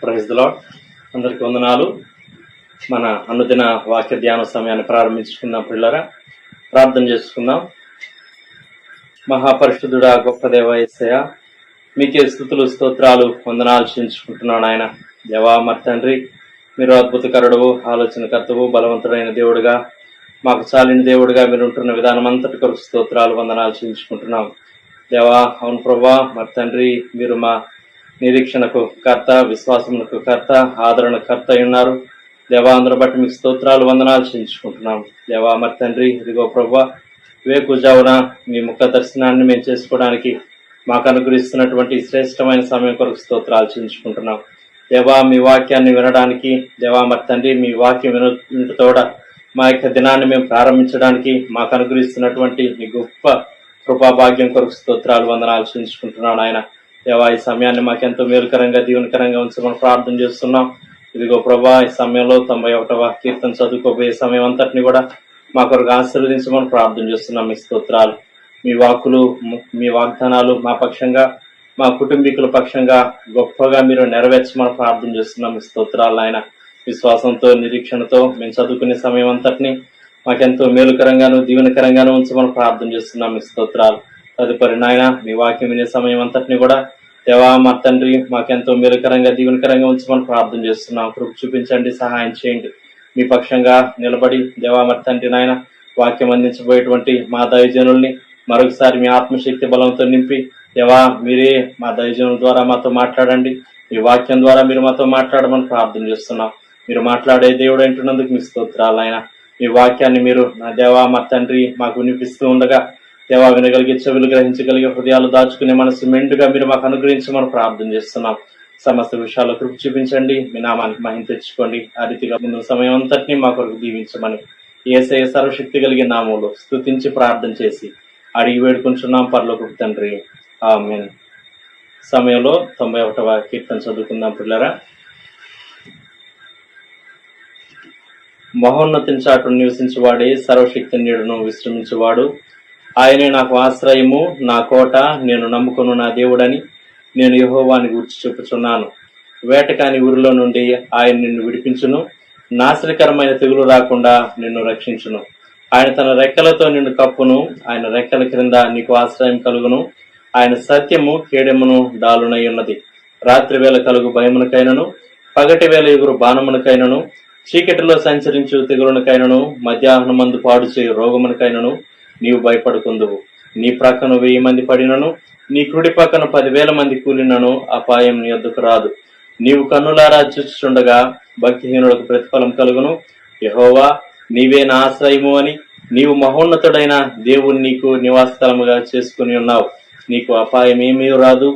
Praise the lord. అందరికి వందనాలు. మన అనుదిన వాక్య ధ్యాన సమయాన్ని ప్రారంభించుకుందాం. పిల్లరా, ప్రార్థన చేసుకుందాం. మహాపరిశుద్ధుడా, గొప్ప దేవ యేసయ్య, మీకే స్తుతులు స్తోత్రాలు వందనాలు చెల్లించుకుంటున్నాను. ఆయన దేవా, మరి తండ్రి, మీరు అద్భుతకరుడు, ఆలోచనకర్తవు, బలవంతుడైన దేవుడుగా, మాకు చాలిన దేవుడుగా మీరు ఉంటున్న విధానం అంతటి కొరకు స్తోత్రాలు వందనాలు చెల్లించుకుంటున్నాం. దేవా, అవును ప్రభా, మరి తండ్రి, మీరు మా నిరీక్షణకు కర్త, విశ్వాసమునకు కర్త, ఆదరణ కర్త ఉన్నారు. దేవా, అందరూ బట్టి మీకు స్తోత్రాలు వందనాలు చెల్లించుకుంటున్నాం. దేవా, మరి తండ్రి, ఇదిగో ప్రభా, వేకుజావున మీ ముఖ దర్శనాన్ని మేము చేసుకోవడానికి మాకు అనుగ్రహిస్తున్నటువంటి శ్రేష్టమైన సమయం కొరకు స్తోత్రాలు చెల్లించుకుంటున్నాం. దేవా, మీ వాక్యాన్ని వినడానికి, దేవా మరి తండ్రి, మీ వాక్యం వినుటతోడ మా యొక్క దినాన్ని మేము ప్రారంభించడానికి మాకు అనుగ్రహిస్తున్నటువంటి మీ గొప్ప కృపాభాగ్యం కొరకు స్తోత్రాలు వందనాలు చెల్లించుకుంటున్నాను. ఆయన దేవా, ఈ సమయాన్ని మాకెంతో మేలుకరంగా దీవెనకరంగా ఉంచమని ప్రార్థన చేస్తున్నాం. ఇదిగో ప్రభా, ఈ సమయంలో 91వ కీర్తన చదువుకోబోయే సమయం అంతటిని కూడా మా కొరకు ఆశీర్వదించమని ప్రార్థన చేస్తున్నాం. మీ స్తోత్రాలు, మీ వాక్కులు, మీ వాగ్దానాలు మా పక్షంగా, మా కుటుంబీకుల పక్షంగా గొప్పగా మీరు నెరవేర్చమని ప్రార్థన చేస్తున్నాం. మీ స్తోత్రాలు ఆయన విశ్వాసంతో, నిరీక్షణతో మేము చదువుకునే సమయం అంతటిని మాకెంతో మేలుకరంగాను దీవెనకరంగాను ఉంచమని ప్రార్థన చేస్తున్నాం. మీ స్తోత్రాలు. తదుపరి నాయన, మీ వాక్యం వినే సమయం అంతటిని కూడా దేవా మా తండ్రి, మాకెంతో మేలుకరంగా దీవెనకరంగా ఉంచమని ప్రార్థన చేస్తున్నాం. కృప చూపించండి, సహాయం చేయండి. మీ పక్షంగా నిలబడి దేవా మరి తండ్రి నాయన, వాక్యం అందించబోయేటువంటి మా దైవజనుల్ని మరొకసారి మీ ఆత్మశక్తి బలంతో నింపి దేవా, మీరే మా దైవజనుల ద్వారా మాతో మాట్లాడండి. మీ వాక్యం ద్వారా మీరు మాతో మాట్లాడమని ప్రార్థన చేస్తున్నాం. మీరు మాట్లాడే దేవుడు అంటున్నందుకు మీ స్తోత్రాలు. ఆయన మీ వాక్యాన్ని మీరు నా దేవా మా తండ్రి మాకు వినిపిస్తూ ఉండగా దేవా, వినగలిగే చెవులు, గ్రహించగలిగే హృదయాలు, దాచుకునే మనసు మెండుగా మీరు మాకు అనుగ్రహించమని ప్రార్థన చేస్తున్నాం. సమస్త విషయాల్లో కృప చూపించండి. మీ నామానికి మహిమ తెచ్చుకోండి. ఆ రీతిగా ముందు సమయం అంతటినీ మా కొరకు దీవించమని యేసయ్య సర్వశక్తి కలిగిన నామములో స్తుతించి ప్రార్థన చేసి అడిగి వేడుకుంటున్నాం పరలోకపు తండ్రి, ఆమేన్. సమయంలో 91వ కీర్తన చదువుకుందాం. పిల్లరా, మహోన్నతిని చాటు నివసించువాడే, సర్వశక్తి నీడను విశ్రమించువాడు, ఆయనే నాకు ఆశ్రయము, నా కోట, నేను నమ్ముకును నా దేవుడని నేను యెహోవాని గూర్చి చెప్పుచున్నాను. వేటకాని ఊరిలో నుండి ఆయన నిన్ను విడిపించును, నాశనకరమైన తెగులు రాకుండా నిన్ను రక్షించును. ఆయన తన రెక్కలతో నిన్ను కప్పును, ఆయన రెక్కల క్రింద నీకు ఆశ్రయం కలుగును. ఆయన సత్యము కేడెమును డాలునై ఉన్నది. రాత్రి వేళ కలుగు భయమునకైనను, పగటి వేళ ఎగురు బాణమునకైనను, చీకటిలో సంచరించు తెగులునకైనను, మధ్యాహ్నమందు పాడు చేయు రోగమునకైనను నీవు భయపడుకుందువు. నీ ప్రక్కన 1000 మంది పడినను, నీ కుడి పక్కన 10,000 మంది కూలినను అపాయం నీ వద్దకు రాదు. నీవు కన్నులారా చూచుచుండగా భక్తిహీనులకు ప్రతిఫలం కలుగును. యెహోవా, నీవే నా ఆశ్రయము అని నీవు మహోన్నతుడైన దేవుని నీకు నివాసస్థలముగా చేసుకుని ఉన్నావు. నీకు అపాయం ఏమీ రాదు,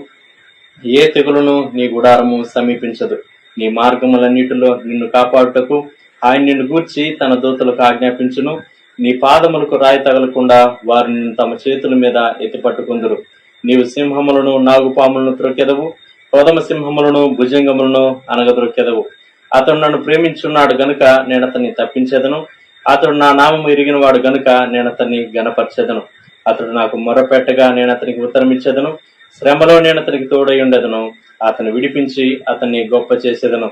ఏ తెగులును నీ గుడారము సమీపించదు. నీ మార్గములన్నిటిలో నిన్ను కాపాడుటకు ఆయన నిన్ను గూర్చి తన దూతలకు ఆజ్ఞాపించును. నీ పాదములకు రాయి తగలకుండా వారు నిన్ను తమ చేతుల మీద ఎత్తిపట్టుకుందురు. నీవు సింహములను, నాగుపాములను త్రొక్కెదవు, కొదమ సింహములను, భుజంగములను అనగద్రొక్కెదవు. అతడు నన్ను ప్రేమించున్నాడు గనుక నేను అతన్ని తప్పించెదను. అతడు నా నామము ఎరిగిన వాడు గనుక నేను అతన్ని గణపరచెదను. అతడు నాకు మొర్రపెట్టగా నేను అతనికి ఉత్తరమిచ్చేదను. శ్రమలో నేను అతనికి తోడై ఉండెదను. అతను విడిపించి అతన్ని గొప్ప చేసేదను.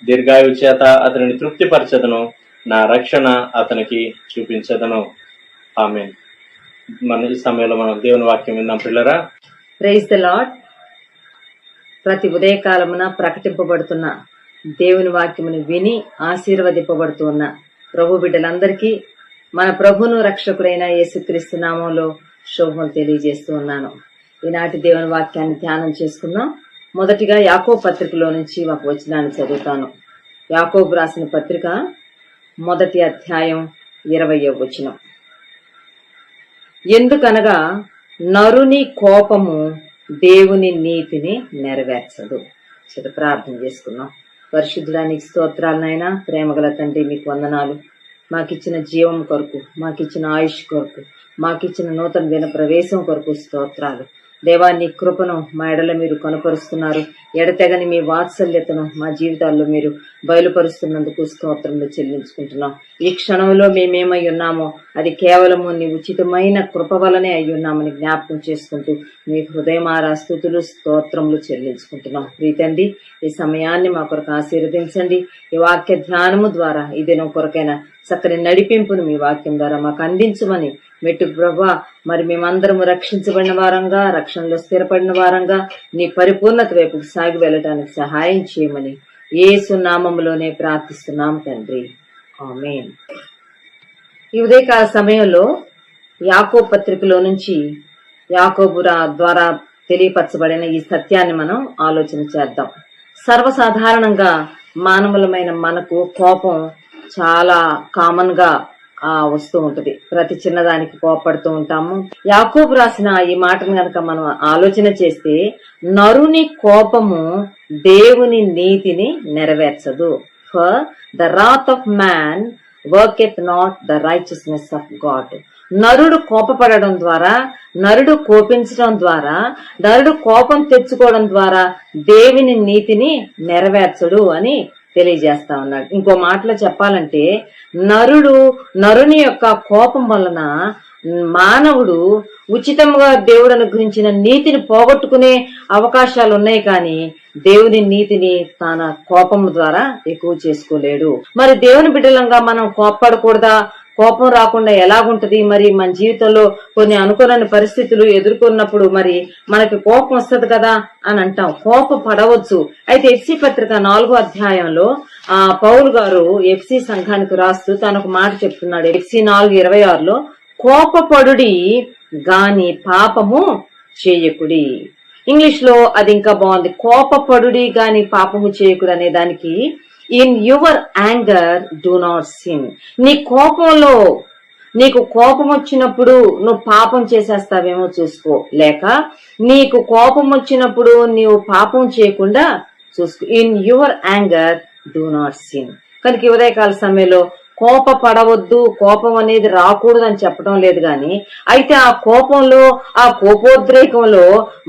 దీర్ఘాయువు చేత అతనిని తృప్తిపరచెదను. నా రక్షణ అతనికి చూపించదను. ఆమేన్. మన ఈ సమయంలో మనం దేవుని వాక్యం విందాం. పిల్లరా, ప్రైజ్ ది లార్డ్. ప్రతి ఉదయకాలమున ప్రకటింపబడుతున్న దేవుని వాక్యమును విని ఆశీర్వదింపబడుతున్న ప్రభు బిడ్డలందరికీ మన ప్రభును రక్షకుడైన యేసుక్రీస్తు నామంలో శుభములు తెలియజేస్తూ ఉన్నాను. ఈనాటి దేవుని వాక్యాన్ని ధ్యానం చేసుకుందాం. మొదటిగా యాకోబు పత్రికలో నుంచి ఒక వచనాన్ని చదువుతాను. యాకోబు రాసిన పత్రిక 1వ అధ్యాయం 20వ వచనం. ఎందుకనగా నరుని కోపము దేవుని నీతిని నెరవేర్చదు. ప్రార్థన చేసుకున్నాం. పరిశుద్ధుడానికి స్తోత్రాలనైనా, ప్రేమగల తండ్రి మీకు వందనాలు. మాకిచ్చిన జీవం కొరకు, మాకిచ్చిన ఆయుష్ కొరకు, మాకిచ్చిన నూతన దిన ప్రవేశం కొరకు స్తోత్రాలు. దేవా, నీ కృపను మా ఎడల మీరు కనుపరుస్తున్నారు. ఎడతెగని మీ వాత్సల్యతను మా జీవితాల్లో మీరు బయలుపరుస్తున్నందుకు స్తోత్రములు చెల్లించుకుంటున్నాం. ఈ క్షణంలో మేమేమై ఉన్నామో అది కేవలము నీ ఉచితమైన కృప వలనే అయి ఉన్నామని జ్ఞాపకం చేసుకుంటూ మీ హృదయమారా స్తుతులు స్తోత్రములు చెల్లించుకుంటున్నాం. ప్రీతండి, ఈ సమయాన్ని మా కొరకు ఆశీర్వదించండి. ఈ వాక్య ధ్యానము ద్వారా ఈ దినం కొరకైన చక్కని నడిపింపును మీ వాక్యం ద్వారా మాకు అందించమని మెట్టు ప్రభా, మరి మేమందరము రక్షించబడిన వారంగా, రక్షణలో స్థిరపడిన వారంగా నీ పరిపూర్ణత వైపుకు సాగి వెళ్ళటానికి సహాయం చేయమని యేసు నామములోనే ప్రార్థిస్తున్నాం తండ్రి, ఆమేన్. ఈ ఉదయకాల సమయంలో యాకోబు పత్రికలో నుంచి యాకోబు ద్వారా తెలియపరచబడిన ఈ సత్యాన్ని మనం ఆలోచన చేద్దాం. సర్వసాధారణంగా మానవులమైన మనకు కోపం చాలా కామన్ గా వస్తూ ఉంటది. ప్రతి చిన్నదానికి కోపడుతూ ఉంటాము. యాకోబు రాసిన ఈ మాటను గనక మనం ఆలోచన చేస్తే, నరుని కోపము దేవుని నీతిని నెరవేర్చదు. For the wrath of man worketh not the righteousness of God. నరుడు కోపపడడం ద్వారా, నరుడు కోపించడం ద్వారా, నరుడు కోపం తెచ్చుకోవడం ద్వారా దేవుని నీతిని నెరవేర్చడు అని తెలియజేస్తా ఉన్నాడు. ఇంకో మాటలో చెప్పాలంటే, నరుని యొక్క కోపం వలన మానవుడు ఉచితంగా దేవుడు అనుగ్రహించిన నీతిని పోగొట్టుకునే అవకాశాలు ఉన్నాయి, కానీ దేవుని నీతిని తన కోపం ద్వారా ఎక్కువ చేసుకోలేడు. మరి దేవుని బిడ్డలంగా మనం కోపపడకూడదా? కోపం రాకుండా ఎలాగుంటది? మరి మన జీవితంలో కొన్ని అనుకోని పరిస్థితులు ఎదుర్కొన్నప్పుడు మరి మనకి కోపం వస్తుంది కదా అని అంటాం. కోపం పడవచ్చు. అయితే ఎఫ్సి పత్రిక 4వ అధ్యాయంలో పౌలు గారు ఎఫ్సి సంఘానికి రాస్తూ తనొక మాట చెప్తున్నాడు. ఎఫ్సి 4:26లో, కోపపడుడి గాని పాపము చేయకుడి. ఇంగ్లీష్ లో అది ఇంకా బాగుంది. కోపపడుడి గాని పాపము చేయకుడు అనే దానికి, in your anger do not sin. నీ కోపంలో, నీకు కోపం వచ్చినప్పుడు నువ్వు పాపం చేసేస్తావేమో చూసుకో, లేక నీకు కోపం వచ్చినప్పుడు నీవు పాపం చేయకుండా చూసుకో. In your anger do not sin. కనుక ఉదయకాల సమయంలో కోపపడవద్దు, కోపం అనేది రాకూడదు అని చెప్పడం లేదు, గాని అయితే ఆ కోపంలో, ఆ కోపోద్రేకంలో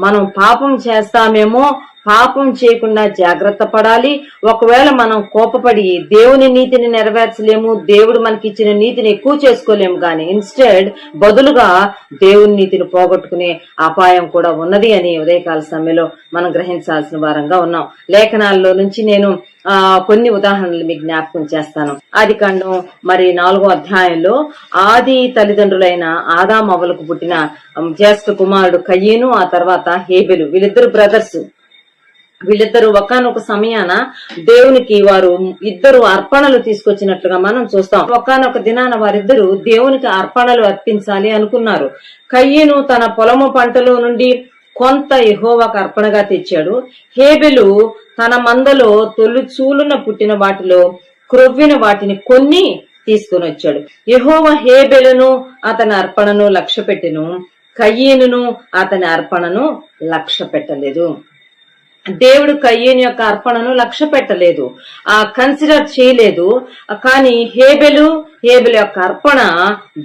మనం పాపం చేస్తామేమో, పాపం చేయకుండా జాగ్రత్త పడాలి. ఒకవేళ మనం కోపపడి దేవుని నీతిని నెరవేర్చలేము, దేవుడు మనకి ఇచ్చిన నీతిని ఎక్కువ చేసుకోలేము, కానీ ఇన్స్టెడ్ బదులుగా దేవుని నీతిని పోగొట్టుకునే అపాయం కూడా ఉన్నది అని ఉదయకాల సమయంలో మనం గ్రహించాల్సిన వారంగా ఉన్నాం. లేఖనాల్లో నుంచి నేను కొన్ని ఉదాహరణలు మీకు జ్ఞాపకం చేస్తాను. ఆదికాండం మరి 4వ అధ్యాయంలో ఆది తల్లిదండ్రులైన ఆదాము అవ్వలకు పుట్టిన జ్యేష్ఠ కుమారుడు కయ్యను, ఆ తర్వాత హేబెలు, వీళ్ళిద్దరు బ్రదర్స్. వీళ్ళిద్దరు ఒకానొక సమయాన దేవునికి వారు ఇద్దరు అర్పణలు తీసుకొచ్చినట్లుగా మనం చూస్తాం. ఒకానొక దినాన వారిద్దరు దేవునికి అర్పణలు అర్పించాలి అనుకున్నారు. కయ్యను తన పొలము పంటలో నుండి కొంత యెహోవాకు అర్పణగా తెచ్చాడు. హేబెలు తన మందలో తొలిచూలున పుట్టిన వాటిలో క్రొవ్విన వాటిని కొన్ని తీసుకుని వచ్చాడు. యెహోవా హేబెలును అతని అర్పణను లక్ష్య పెట్టెను, కయ్యనును అతని అర్పణను లక్ష్య పెట్టలేదు. దేవుడు కయ్యేను యొక్క అర్పణను లక్ష్య పెట్టలేదు, కన్సిడర్ చేయలేదు. కానీ హేబెలు యొక్క అర్పణ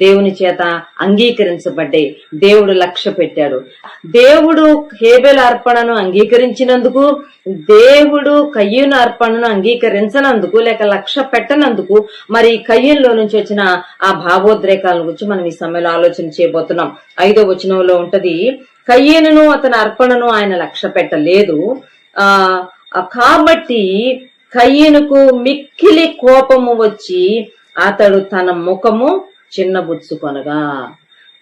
దేవుని చేత అంగీకరించబడ్డాయి. దేవుడు లక్ష్య పెట్టాడు. దేవుడు హేబెలు అర్పణను అంగీకరించినందుకు, దేవుడు కయ్యూను అర్పణను అంగీకరించనందుకు, లేక లక్ష్య పెట్టనందుకు, మరి కయ్యూన్లో నుంచి వచ్చిన ఆ భావోద్రేకాల గురించి మనం ఈ సమయంలో ఆలోచన చేయబోతున్నాం. 5వ వచనంలో ఉంటది, కయ్యేనును అతని అర్పణను ఆయన లక్ష్య పెట్టలేదు, కాబట్టి కయ్యనుకు మిక్కిలి కోపము వచ్చి అతడు తన ముఖము చిన్నబుచ్చుకొనగా.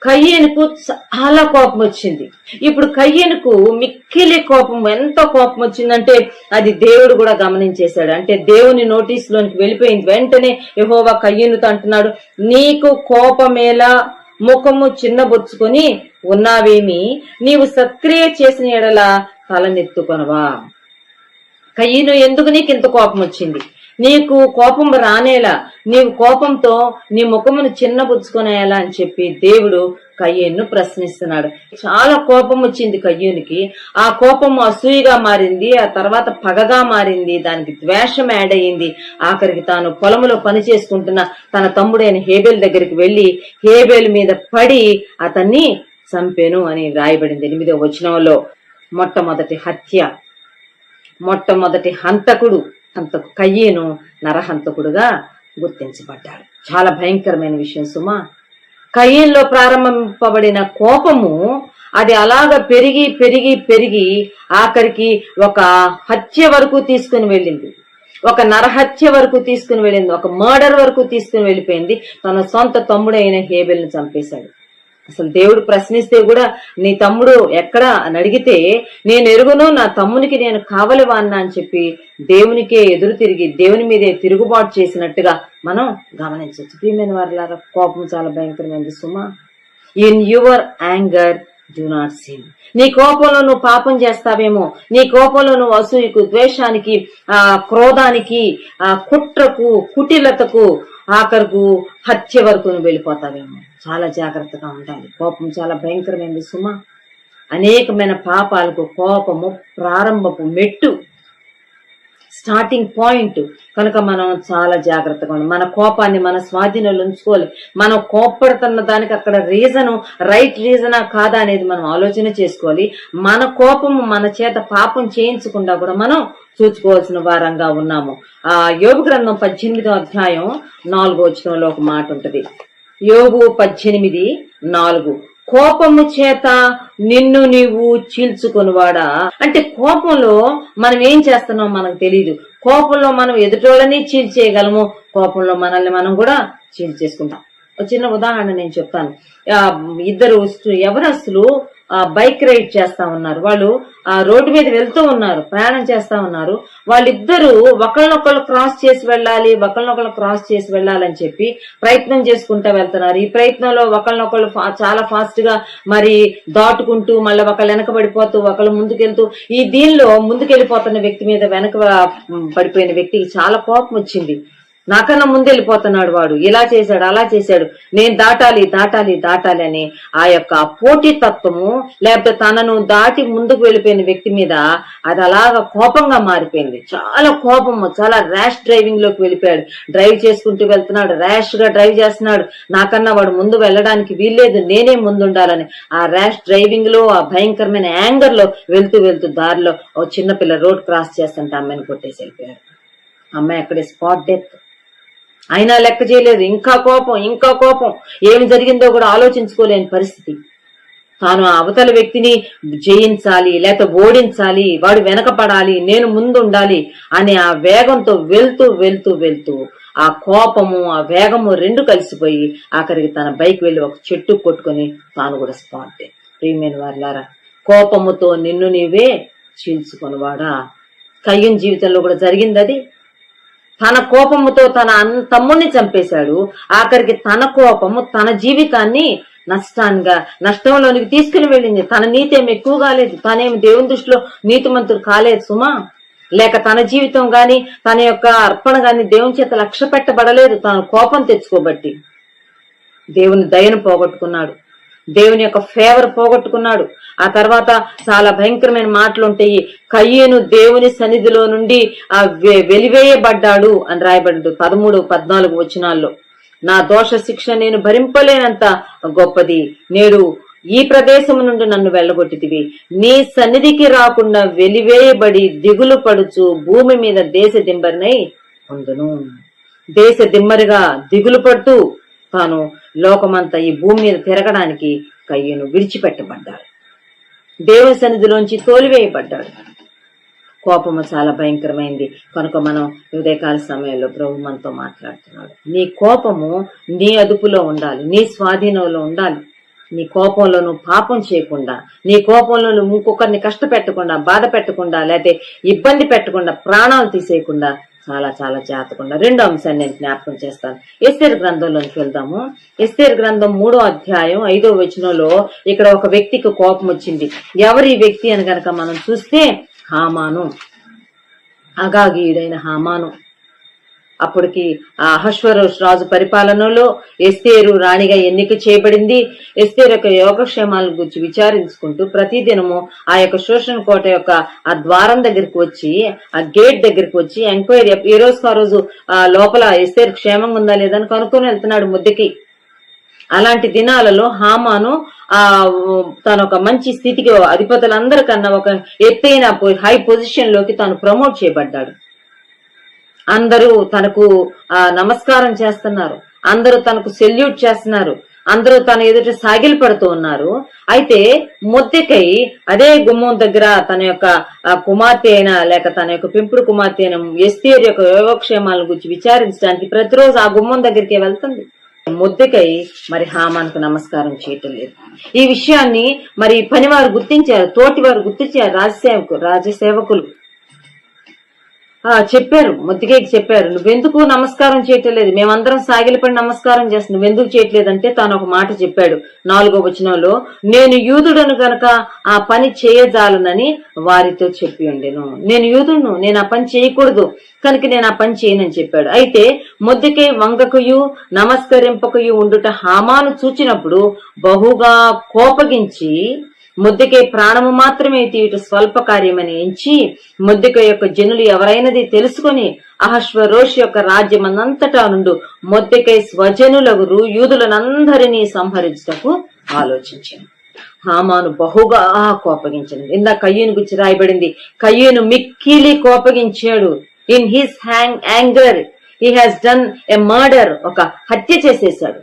కయ్యనుకు చాలా కోపం వచ్చింది. ఇప్పుడు కయ్యనుకు మిక్కిలి కోపం, ఎంత కోపం వచ్చిందంటే అది దేవుడు కూడా గమనించేశాడు. అంటే దేవుని నోటీస్ లోనికి వెళ్ళిపోయింది. వెంటనే యెహోవా కయ్యనుతో అంటున్నాడు, నీకు కోపమేలా, ముఖము చిన్నబొచ్చుకొని ఉన్నావేమి, నీవు సత్క్రియ చేసిన ఎడల తలనెత్తుకొనవా. కయ్యను, ఎందుకు నీకు ఇంత కోపం వచ్చింది? నీకు కోపం రానేలా, నీవు కోపంతో నీ ముఖమును చిన్నబుచ్చుకొనేలా అని చెప్పి దేవుడు కయ్యూను ప్రశ్నిస్తున్నాడు. చాలా కోపం వచ్చింది కయ్యూనికి. ఆ కోపం అసూయగా మారింది, ఆ తర్వాత పగగా మారింది, దానికి ద్వేషం యాడ్ అయ్యింది. ఆఖరికి తాను పొలములో పని చేసుకుంటున్న తన తమ్ముడైన హేబెల్ దగ్గరికి వెళ్లి హేబెల్ మీద పడి అతన్ని చంపెను అని రాయబడింది 8వ వచనంలో. మొట్టమొదటి హంతకుడు కయ్యేను నరహంతకుడుగా గుర్తించబడ్డాడు. చాలా భయంకరమైన విషయం సుమా. కయ్యేనులో ప్రారంభింపబడిన కోపము అది అలాగ పెరిగి పెరిగి పెరిగి ఆఖరికి ఒక హత్య వరకు తీసుకుని వెళ్ళింది, ఒక నరహత్య వరకు తీసుకుని వెళ్ళింది, ఒక మర్డర్ వరకు తీసుకుని వెళ్ళిపోయింది. తన సొంత తమ్ముడైన హేబెల్ని చంపేశాడు. అసలు దేవుడు ప్రశ్నిస్తే కూడా నీ తమ్ముడు ఎక్కడా అని అడిగితే నేను ఎరుగును, నా తమ్మునికి నేను కావలివాన్నా అని చెప్పి దేవునికే ఎదురు తిరిగి దేవుని మీదే తిరుగుబాటు చేసినట్టుగా మనం గమనించవచ్చు. ప్రియమైన వారిలారా, కోపం చాలా భయంకరమైనది సుమా. In your anger do not sin. నీ కోపంలో నువ్వు పాపం చేస్తావేమో, నీ కోపంలో నువ్వు అసూయకు, ద్వేషానికి, క్రోధానికి, కుట్రకు, కుటిలతకు, ఆఖరుకు హత్య వరకు నువ్వు వెళ్ళిపోతావేమో. చాలా జాగ్రత్తగా ఉండాలి. కోపం చాలా భయంకరమైనది సుమా. అనేకమైన పాపాలకు కోపము ప్రారంభపు మెట్టు, స్టార్టింగ్ పాయింట్. కనుక మనం చాలా జాగ్రత్తగా ఉండాలి. మన కోపాన్ని మన స్వాధీనంలో ఉంచుకోవాలి. మనం కోప్పడుతున్న దానికి అక్కడ రీజను రైట్ రీజనా కాదా అనేది మనం ఆలోచన చేసుకోవాలి. మన కోపము మన చేత పాపం చేయించకుండా కూడా మనం చూసుకోవాల్సిన వారంగా ఉన్నాము. యోబు గ్రంథం 18వ అధ్యాయం 4వ వచనంలో ఒక మాట ఉంటది. యోబు 18:4. కోపము చేత నిన్ను నీవు చీల్చుకొనివాడా. అంటే కోపంలో మనం ఏం చేస్తున్నాం మనకు తెలియదు. కోపంలో మనం ఎదుటోళ్ళని చీల్చేయగలము, కోపంలో మనల్ని మనం కూడా చీల్చేసుకుంటాం. ఒక చిన్న ఉదాహరణ నేను చెప్తాను. ఇద్దరు యవనస్తులు బైక్ రైడ్ చేస్తా ఉన్నారు. వాళ్ళు రోడ్డు మీద వెళ్తూ ఉన్నారు, ప్రయాణం చేస్తా ఉన్నారు. వాళ్ళిద్దరూ ఒకళ్ళనొకళ్ళు క్రాస్ చేసి వెళ్ళాలని చెప్పి ప్రయత్నం చేసుకుంటూ వెళ్తున్నారు. ఈ ప్రయత్నంలో ఒకళ్ళనొకళ్ళు చాలా ఫాస్ట్ గా మరి దాటుకుంటూ మళ్ళీ ఒకళ్ళు వెనక పడిపోతూ ఒకళ్ళు ముందుకెళ్తూ, ఈ దీనిలో ముందుకెళ్ళిపోతున్న వ్యక్తి మీద వెనక పడిపోయిన వ్యక్తికి చాలా కోపం వచ్చింది. నాకన్నా ముందెళ్ళిపోతున్నాడు వాడు, ఇలా చేశాడు అలా చేశాడు, నేను దాటాలి అని ఆ యొక్క పోటీ తత్వము లేకపోతే తనను దాటి ముందుకు వెళ్ళిపోయిన వ్యక్తి మీద అది అలాగా కోపంగా మారిపోయింది. చాలా కోపము, చాలా ర్యాష్ డ్రైవింగ్ లోకి వెళ్ళిపోయాడు. డ్రైవ్ చేసుకుంటూ వెళ్తున్నాడు, ర్యాష్ గా డ్రైవ్ చేస్తున్నాడు. నాకన్నా వాడు ముందు వెళ్ళడానికి వీల్లేదు, నేనే ముందుండాలని ఆ ర్యాష్ డ్రైవింగ్ లో, ఆ భయంకరమైన యాంగర్ లో వెళ్తూ దారిలో ఓ చిన్నపిల్ల రోడ్ క్రాస్ చేస్తుంటే అమ్మాయిని కొట్టేసి వెళ్ళిపోయాడు. అమ్మాయి అక్కడే స్పాట్ డెత్. అయినా లెక్క చేయలేదు. ఇంకా కోపం, ఏమి జరిగిందో కూడా ఆలోచించుకోలేని పరిస్థితి. తాను ఆ అవతల వ్యక్తిని జయించాలి లేక ఓడించాలి, వాడు వెనకపడాలి, నేను ముందుండాలి అనే ఆ వేగంతో వెళ్తూ ఆ కోపము ఆ వేగము రెండు కలిసిపోయి ఆఖరికి తన బైక్ వెళ్లి ఒక చెట్టు కొట్టుకుని తాను కూడా స్పాట్. ప్రియమైన వారిలారా, కోపముతో నిన్ను నీవే చీల్చుకొనివాడా. కయ్యూను జీవితంలో కూడా జరిగింది అది. తన కోపముతో తన తమ్ముడిని చంపేశాడు. ఆఖరికి తన కోపము తన జీవితాన్ని నష్టంలోనికి తీసుకుని వెళ్ళింది. తన నీతి ఏమి ఎక్కువ కాలేదు, తనేమి దేవుని దృష్టిలో నీతిమంతుడు కాలేదు సుమా. లేక తన జీవితం గాని తన యొక్క అర్పణ గాని దేవుని చేత లక్ష్య పెట్టబడలేదు. తన కోపం తెచ్చుకోబట్టి దేవుని దయను పోగొట్టుకున్నాడు, దేవుని యొక్క ఫేవర్ పోగొట్టుకున్నాడు. ఆ తర్వాత చాలా భయంకరమైన మాటలు ఉంటాయి. కయ్యేను దేవుని సన్నిధిలో నుండి వెలివేయబడ్డాడు అని రాయబడ్డాడు 13-14 వచనాల్లో. నా దోష శిక్ష నేను భరింపలేనంత గొప్పది, నేడు ఈ ప్రదేశం నుండి నన్ను వెళ్ళగొట్టితివి, నీ సన్నిధికి రాకుండా వెలివేయబడి దిగులు పడుచు భూమి మీద దేశ దిమ్మరినై ఉండును. దేశ దిమ్మరిగా దిగులు పడుతూ తాను లోకమంతా ఈ భూమి మీద తిరగడానికి కయ్యూను విడిచిపెట్టబడ్డాడు, దేవుని సన్నిధిలోంచి తోలివేయబడ్డాడు. కోపము చాలా భయంకరమైంది. కనుక మనం ఉదయకాల సమయంలో ప్రభు మనతో మాట్లాడుతున్నాడు. నీ కోపము నీ అదుపులో ఉండాలి, నీ స్వాధీనంలో ఉండాలి. నీ కోపంలో నువ్వు పాపం చేయకుండా, నీ కోపంలో నువ్వు ఇంకొకరిని కష్టపెట్టకుండా, బాధ పెట్టకుండా, లేకపోతే ఇబ్బంది పెట్టకుండా, ప్రాణాలు తీసేయకుండా చాలా చాలా జాగ్రత్తగా. రెండో అంశాన్ని నేను జ్ఞాపకం చేస్తాను. ఎస్తేరు గ్రంథంలోకి వెళ్దాము. ఎస్తేరు గ్రంథం 3వ అధ్యాయం 5వ వచనంలో ఇక్కడ ఒక వ్యక్తికి కోపం వచ్చింది. ఎవరు ఈ వ్యక్తి అని గనక మనం చూస్తే హామాను, అగాగీయుడైన హామాను. అప్పటికి ఆ అహష్వేరోషు రాజు పరిపాలనలో ఎస్తేరు రాణిగా ఎన్నిక చేయబడింది. ఎస్తేరు యొక్క యోగక్షేమాల గురించి విచారించుకుంటూ ప్రతిదినము ఆ యొక్క శోషణ కోట యొక్క ఆ ద్వారం దగ్గరికి వచ్చి, ఆ గేట్ దగ్గరికి వచ్చి ఎంక్వైరీ ఏ రోజుకు ఆ రోజు లోపల ఎస్తేరు క్షేమంగా ఉందా లేదని కనుక్కొని వెళ్తున్నాడు ముద్దకి. అలాంటి దినాలలో హామాను తను ఒక మంచి స్థితికి అధిపతులందరికన్నా ఒక ఎత్తైన హై పొజిషన్ లోకి తాను ప్రమోట్ చేయబడ్డాడు. అందరూ తనకు నమస్కారం చేస్తున్నారు, అందరూ తనకు సెల్యూట్ చేస్తున్నారు, అందరూ తన ఎదుట సాగిలు పడుతూ ఉన్నారు. అయితే మొద్దెకై అదే గుమ్మం దగ్గర తన యొక్క కుమార్తె అయినా లేక తన యొక్క పెంపుడు కుమార్తె అయిన ఎస్తేరు యొక్క యోగక్షేమాల గురించి విచారించడానికి ప్రతిరోజు ఆ గుమ్మం దగ్గరికి వెళ్తుంది. మొద్దెకై మరి హామానుకు నమస్కారం చేయటం లేదు. ఈ విషయాన్ని మరి పనివారు గుర్తించారు, తోటి వారు గుర్తించారు, రాజసేవకులు చెప్పారు. మొద్దికైకి చెప్పారు, నువ్వెందుకు నమస్కారం చేయటం లేదు, మేమందరం సాగిలపడి నమస్కారం చేస్తాం, నువ్వెందుకు చేయట్లేదంటే తాను ఒక మాట చెప్పాడు 4వ వచనంలో, నేను యూదుడను గనక ఆ పని చేయజాలనని వారితో చెప్పి ఉండెను. నేను యూదుడును, నేను ఆ పని చేయకూడదు కనుక నేను ఆ పని చేయనని చెప్పాడు. అయితే మొద్దికై వంగకయు నమస్కరింపకయు ఉండుట హామాను చూచినప్పుడు బహుగా కోపగించి మొద్దెకై ప్రాణము మాత్రమే తీయుట స్వల్ప కార్యమని ఎంచి మొద్దెకై యొక్క జనులు ఎవరైనది తెలుసుకుని అహశ్వరోష్ యొక్క రాజ్యమనంతటా నుండి మొద్దెకై స్వజనులగురు యూదులనందరినీ సంహరించుటకు ఆలోచించాను. హామాను బహుగా కోపగించను. ఇందా కయ్యూను గురించి రాయబడింది, కయ్యూను మిక్కిలి కోపగించాడు. In his anger he has done a murder, ఒక హత్య చేసేశాడు.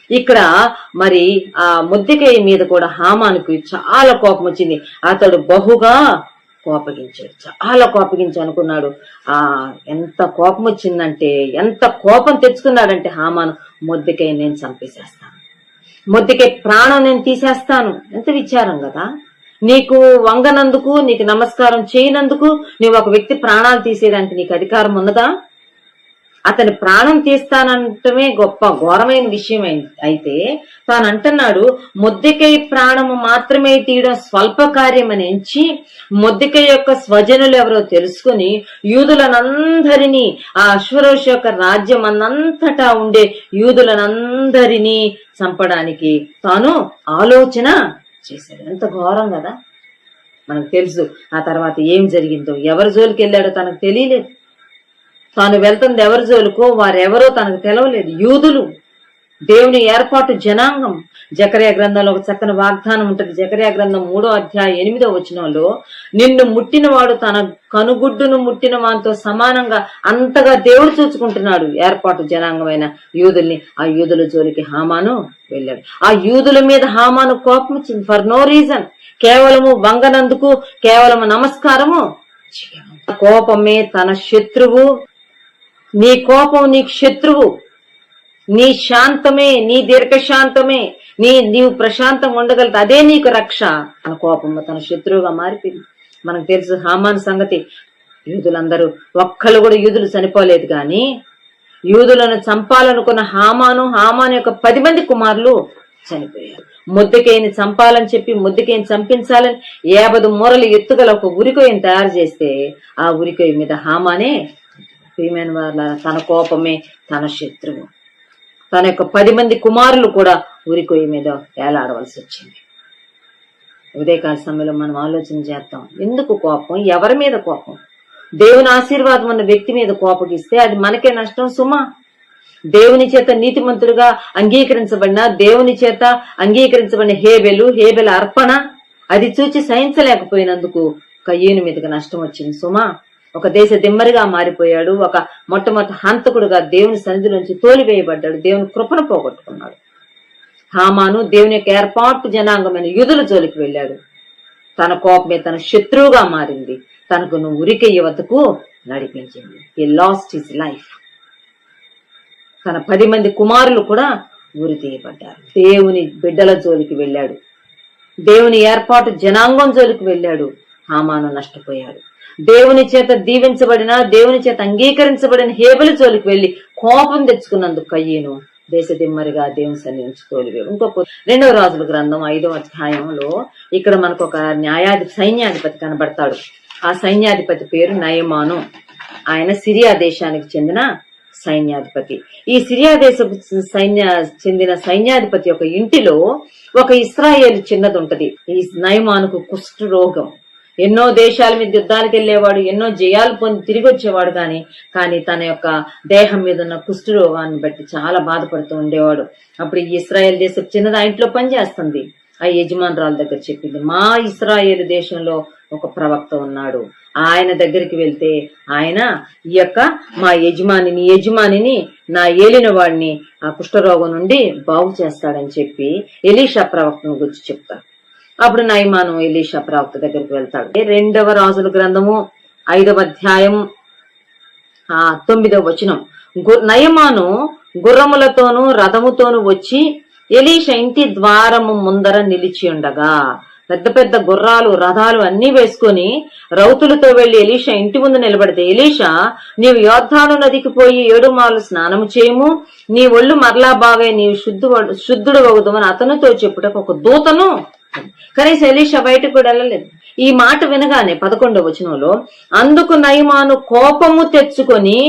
ఇక్కడ మరి ఆ మొద్దెకై మీద కూడా హామానుకు చాలా కోపం వచ్చింది. అతడు బహుగా కోపగించాడు, చాలా కోపగించి అనుకున్నాడు. ఎంత కోపం వచ్చిందంటే, ఎంత కోపం తెచ్చుకున్నాడంటే హామాను, మొద్దెకై నేను చంపేసేస్తాను, మొద్దెకై ప్రాణం నేను తీసేస్తాను. ఎంత విచారం కదా, నీకు వంగనందుకు, నీకు నమస్కారం చేయనందుకు నువ్వు ఒక వ్యక్తి ప్రాణాలు తీసేయడానికి నీకు అధికారం ఉన్నదా? అతని ప్రాణం తీస్తానంటమే గొప్ప ఘోరమైన విషయం అయితే తాను అంటున్నాడు, మొద్దెకై ప్రాణము మాత్రమే తీయడం స్వల్ప కార్యమని ఎంచి మొద్దెకై యొక్క స్వజనులు ఎవరో తెలుసుకుని యూదులనందరినీ, ఆ అశ్వరోష్ యొక్క రాజ్యం అన్నంతటా ఉండే యూదులనందరినీ చంపడానికి తాను ఆలోచన చేశాడు. ఎంత ఘోరం కదా. మనకు తెలుసు ఆ తర్వాత ఏం జరిగిందో, ఎవరి జోలికి వెళ్ళాడో తనకు తెలియలేదు. తాను వెళ్తుంది ఎవరి జోలుకో వారెవరో తనకు తెలవలేదు. యూదులు, దేవుని ఏర్పాటు జనాంగం. జకర్యా గ్రంథంలో ఒక చక్కని వాగ్దానం ఉంటుంది. జకర్యా గ్రంథం 3వ అధ్యాయం 8వ వచనంలో, నిన్ను ముట్టినవాడు తన కనుగుడ్డును ముట్టిన వానితో సమానంగా అంతగా దేవుడు చూచుకుంటున్నాడు ఏర్పాటు జనాంగమైన యూదుల్ని. ఆ యూదుల జోలికి హామాను వెళ్ళాడు. ఆ యూదుల మీద హామాను కోపం వచ్చింది ఫర్ నో రీజన్, కేవలము వంగనందుకు, కేవలము నమస్కారము. కోపమే తన శత్రువు. నీ కోపం నీకు శత్రువు. నీ శాంతమే, నీ దీర్ఘశాంతమే, నీవు ప్రశాంతంగా ఉండగలదు, అదే నీకు రక్ష. తన కోపము తన శత్రువుగా మారిపోయింది. మనకు తెలుసు హామాను సంగతి. యూదులందరూ ఒక్కళ్ళు కూడా యూదులు చనిపోలేదు, గాని యూదులను చంపాలనుకున్న హామాను యొక్క 10 మంది కుమారులు చనిపోయారు. మొద్దెకైని చంపాలని చెప్పి, మొద్దెకైని చంపించాలని 50 మూరలు ఎత్తుగల ఒక ఉరికొయ్యని తయారు చేస్తే ఆ ఉరికొయ్య మీద హామానే ప్రియమైన వాళ్ళ తన కోపమే తన శత్రువు. తన యొక్క 10 మంది కుమారులు కూడా ఉరికొయ్య మీద వేలాడవలసి వచ్చింది. ఉదయకాల సమయంలో మనం ఆలోచన చేద్దాం, ఎందుకు కోపం, ఎవరి మీద కోపం? దేవుని ఆశీర్వాదం ఉన్న వ్యక్తి మీద కోపగిస్తే అది మనకే నష్టం సుమా. దేవుని చేత నీతిమంతుడుగా అంగీకరించబడిన, దేవుని చేత అంగీకరించబడిన హేబెల అర్పణ అది చూచి సహించలేకపోయినందుకు కయ్యూను మీదకి నష్టం వచ్చింది సుమా. ఒక దేశ దిమ్మరిగా మారిపోయాడు. ఒక మొట్టమొదటి హంతకుడుగా దేవుని సన్నిధి నుంచి తోలివేయబడ్డాడు. దేవుని కృపను పోగొట్టుకున్నాడు. హామాను దేవుని యొక్క ఏర్పాటు జనాంగమైన యూదుల జోలికి వెళ్ళాడు. తన కోపమే తన శత్రువుగా మారింది. తనకు ఉరికొయ్య వద్దకు నడిపించింది. హి లాస్ట్ హిస్ లైఫ్. తన 10 మంది కుమారులు కూడా ఉరి తీయబడ్డారు. దేవుని బిడ్డల జోలికి వెళ్ళాడు. దేవుని ఏర్పాటు జనాంగం జోలికి వెళ్ళాడు. హామాను నష్టపోయాడు. దేవుని చేత దీవించబడిన, దేవుని చేత అంగీకరించబడిన హేబెలు జోలికి వెళ్లి కోపం తెచ్చుకున్నందుకు కయ్యూను దేశ దిమ్మరిగా దేవుని సన్నిధి నుంచి తోలివేడు. ఇంకొక 2వ రాజుల గ్రంథం 5వ అధ్యాయంలో ఇక్కడ మనకు ఒక సైన్యాధిపతి కనబడతాడు. ఆ సైన్యాధిపతి పేరు నయమాను. ఆయన సిరియా దేశానికి చెందిన సైన్యాధిపతి. ఈ సిరియా దేశపు చెందిన సైన్యాధిపతి యొక్క ఇంటిలో ఒక ఇశ్రాయేలు చిన్నది ఉంటది. ఈ నయమానుకు కుష్ఠరోగం. ఎన్నో దేశాల మీద యుద్ధాలకు వెళ్ళేవాడు, ఎన్నో జయాలు పొంది తిరిగి వచ్చేవాడు. కానీ తన యొక్క దేహం మీద ఉన్న కుష్టు రోగాన్ని బట్టి చాలా బాధపడుతూ ఉండేవాడు. అప్పుడు ఈ ఇశ్రాయేల్ దేశం చిన్నది ఆ ఇంట్లో పనిచేస్తుంది. ఆ యజమానురాల దగ్గర చెప్పింది, మా ఇశ్రాయేలు దేశంలో ఒక ప్రవక్త ఉన్నాడు, ఆయన దగ్గరికి వెళ్తే ఆయన ఈ యొక్క మా యజమానిని నా ఏలిన వాడిని ఆ కుష్ఠరోగం నుండి బాగు చేస్తాడని చెప్పి ఎలీషా ప్రవక్తను గురించి చెప్తారు. అప్పుడు నయమాను ఎలీషా ప్రవక్త దగ్గరికి వెళ్తాడు. 2వ రాజుల గ్రంథము 5వ అధ్యాయం 9వ వచనం. నయమాను గుర్రములతోనూ రథముతోనూ వచ్చి ఎలీషా ఇంటి ద్వారము ముందర నిలిచి ఉండగా, పెద్ద పెద్ద గుర్రాలు రథాలు అన్ని వేసుకొని రౌతులతో వెళ్లి ఎలీషా ఇంటి ముందు నిలబడితే, ఎలీషా, నీవు యోర్దాను నదికి పోయి 7 మార్లు స్నానము చేయము, నీ ఒళ్ళు మరలా బాగా నీవు శుద్ధుడు అవుదామని అతనితో చెప్పుటకు ఒక దూతను. కనీసం ఎలీషా బయటకు కూడా వెళ్ళలేదు. ఈ మాట వినగానే 11వ వచనంలో, అందుకు నయమాను కోపము తెచ్చుకొని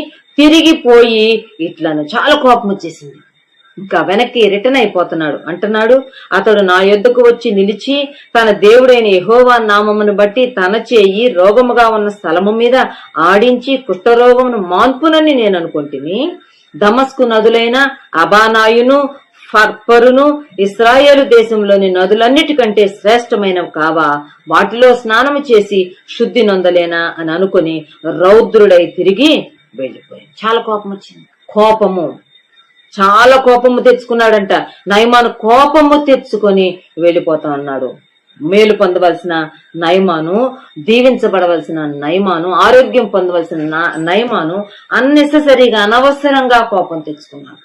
తిరిగిపోయి ఇట్లను, చాలా కోపం వచ్చేసింది, ఇంకా వెనక్కి రిటర్న్ అయిపోతున్నాడు. అంటున్నాడు, అతడు నా యొద్దకు వచ్చి నిలిచి తన దేవుడైన యెహోవా నామమును బట్టి తన చేయి రోగముగా ఉన్న స్థలము మీద ఆడించి కుష్ఠరోగమును మాన్పునని నేను అనుకుంటుని. దమస్కు నదులైన అబానాయును ఫర్పరును ఇశ్రాయేలు దేశంలోని నదులన్నిటికంటే శ్రేష్టమైనవి కావా, వాటిలో స్నానము చేసి శుద్ధి నొందలేనా అని అనుకుని రౌద్రుడై తిరిగి వెళ్ళిపోయాడు. చాలా కోపం వచ్చింది. చాలా కోపము తెచ్చుకున్నాడంట. నయమాను కోపము తెచ్చుకొని వెళ్ళిపోతా ఉన్నాడు. మేలు పొందవలసిన నయమాను, దీవించబడవలసిన నయమాను, ఆరోగ్యం పొందవలసిన నయమాను అన్నెసెసరీగా అనవసరంగా కోపం తెచ్చుకున్నాడు.